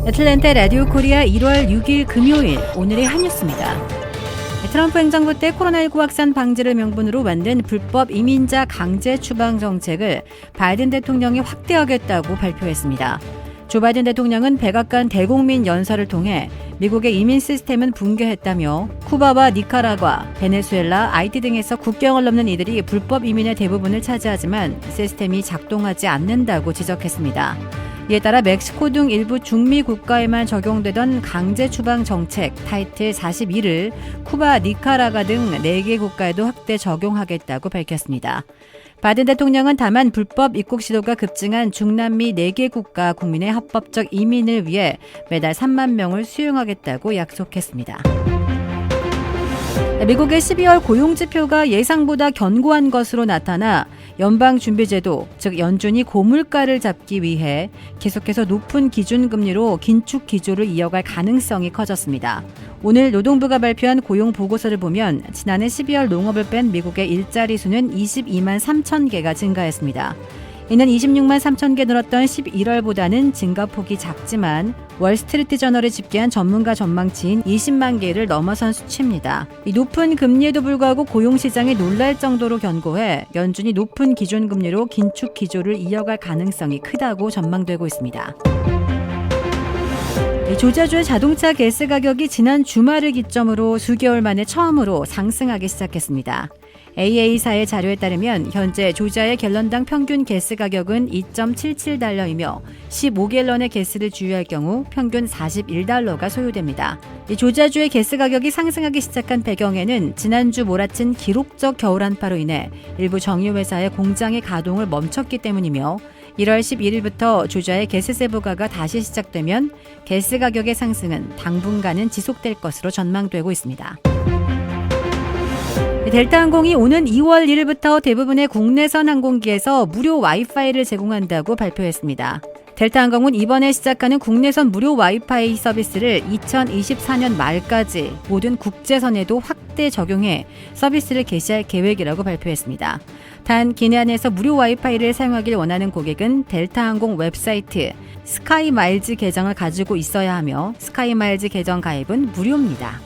애틀랜타 라디오 코리아 1월 6일 금요일 오늘의 한 뉴스입니다. 트럼프 행정부 때 코로나19 확산 방지를 명분으로 만든 불법 이민자 강제 추방 정책을 바이든 대통령이 확대하겠다고 발표했습니다. 조 바이든 대통령은 백악관 대국민 연설을 통해 미국의 이민 시스템은 붕괴했다며 쿠바와 니카라과, 베네수엘라, 하이티 등에서 국경을 넘는 이들이 불법 이민의 대부분을 차지하지만 시스템이 작동하지 않는다고 지적했습니다. 이에 따라 멕시코 등 일부 중미 국가에만 적용되던 강제 추방 정책 타이틀 41을 쿠바, 니카라과 등 4개 국가에도 확대 적용하겠다고 밝혔습니다. 바이든 대통령은 다만 불법 입국 시도가 급증한 중남미 4개 국가 국민의 합법적 이민을 위해 매달 3만 명을 수용하겠다고 약속했습니다. 미국의 12월 고용지표가 예상보다 견고한 것으로 나타나 연방준비제도, 즉 연준이 고물가를 잡기 위해 계속해서 높은 기준금리로 긴축 기조를 이어갈 가능성이 커졌습니다. 오늘 노동부가 발표한 고용보고서를 보면 지난해 12월 농업을 뺀 미국의 일자리 수는 22만 3천 개가 증가했습니다. 이는 26만 3천 개 늘었던 11월보다는 증가폭이 작지만 월스트리트 저널이 집계한 전문가 전망치인 20만 개를 넘어선 수치입니다. 이 높은 금리에도 불구하고 고용시장이 놀랄 정도로 견고해 연준이 높은 기준금리로 긴축 기조를 이어갈 가능성이 크다고 전망되고 있습니다. 조자주의 자동차 가스 가격이 지난 주말을 기점으로 수개월 만에 처음으로 상승하기 시작했습니다. AA사의 자료에 따르면 현재 조자의 갤런당 평균 가스 가격은 2.77달러이며 15갤런의 가스를 주유할 경우 평균 41달러가 소요됩니다. 조자주의 가스 가격이 상승하기 시작한 배경에는 지난주 몰아친 기록적 겨울 한파로 인해 일부 정유회사의 공장의 가동을 멈췄기 때문이며 1월 11일부터 조자의 가스세 부과가 다시 시작되면 가스 가격의 상승은 당분간은 지속될 것으로 전망되고 있습니다. 델타항공이 오는 2월 1일부터 대부분의 국내선 항공기에서 무료 와이파이를 제공한다고 발표했습니다. 델타항공은 이번에 시작하는 국내선 무료 와이파이 서비스를 2024년 말까지 모든 국제선에도 확대 적용해 서비스를 개시할 계획이라고 발표했습니다. 단 기내 안에서 무료 와이파이를 사용하길 원하는 고객은 델타항공 웹사이트 스카이마일즈 계정을 가지고 있어야 하며 스카이마일즈 계정 가입은 무료입니다.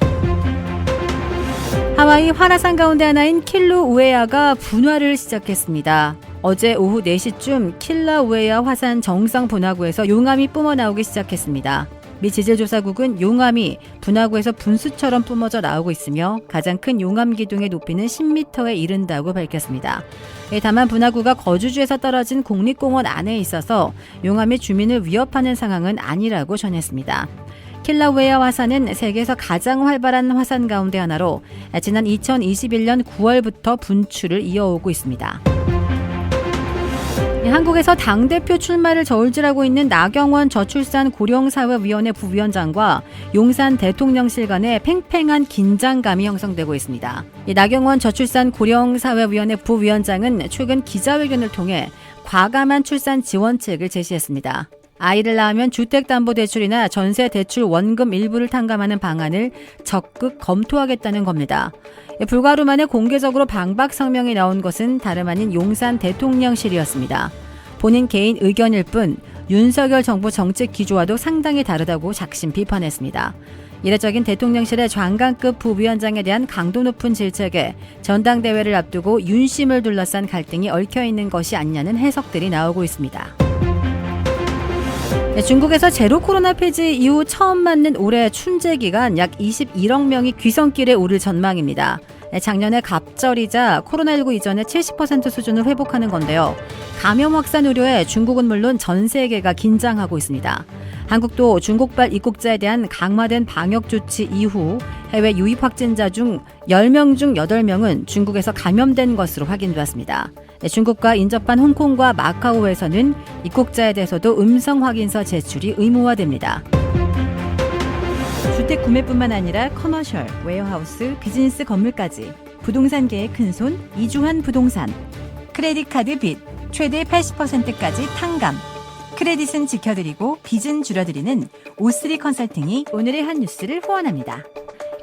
하와이 활화산 가운데 하나인 킬루우에아가 분화를 시작했습니다. 어제 오후 4시쯤 킬라우에아 화산 정상 분화구에서 용암이 뿜어나오기 시작했습니다. 미 지질조사국은 용암이 분화구에서 분수처럼 뿜어져 나오고 있으며 가장 큰 용암 기둥의 높이는 10m에 이른다고 밝혔습니다. 다만 분화구가 거주지에서 떨어진 국립공원 안에 있어서 용암이 주민을 위협하는 상황은 아니라고 전했습니다. 킬라우에아 화산은 세계에서 가장 활발한 화산 가운데 하나로 지난 2021년 9월부터 분출을 이어오고 있습니다. 한국에서 당대표 출마를 저울질하고 있는 나경원 저출산 고령사회위원회 부위원장과 용산 대통령실 간에 팽팽한 긴장감이 형성되고 있습니다. 나경원 저출산 고령사회위원회 부위원장은 최근 기자회견을 통해 과감한 출산 지원책을 제시했습니다. 아이를 낳으면 주택담보대출이나 전세대출 원금 일부를 탕감하는 방안을 적극 검토하겠다는 겁니다. 불과 하루 만에 공개적으로 방박 성명이 나온 것은 다름 아닌 용산 대통령실이었습니다. 본인 개인 의견일 뿐 윤석열 정부 정책 기조와도 상당히 다르다고 작심 비판했습니다. 이례적인 대통령실의 장관급 부위원장에 대한 강도 높은 질책에 전당대회를 앞두고 윤심을 둘러싼 갈등이 얽혀있는 것이 아니냐는 해석들이 나오고 있습니다. 중국에서 제로 코로나 폐지 이후 처음 맞는 올해 춘제 기간 약 21억 명이 귀성길에 오를 전망입니다. 작년에 갑절이자 코로나19 이전의 70% 수준을 회복하는 건데요. 감염 확산 우려에 중국은 물론 전 세계가 긴장하고 있습니다. 한국도 중국발 입국자에 대한 강화된 방역 조치 이후 해외 유입 확진자 중 10명 중 8명은 중국에서 감염된 것으로 확인되었습니다. 중국과 인접한 홍콩과 마카오에서는 입국자에 대해서도 음성 확인서 제출이 의무화됩니다. 주택 구매뿐만 아니라 커머셜, 웨어하우스, 비즈니스 건물까지 부동산계의 큰손 이주환 부동산. 크레딧 카드 빚 최대 80%까지 탕감. 크레딧은 지켜드리고 빚은 줄여드리는 오스리 컨설팅이 오늘의 한 뉴스를 후원합니다.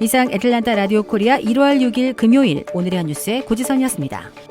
이상 애틀랜타 라디오 코리아 1월 6일 금요일 오늘의 한 뉴스의 고지선이었습니다.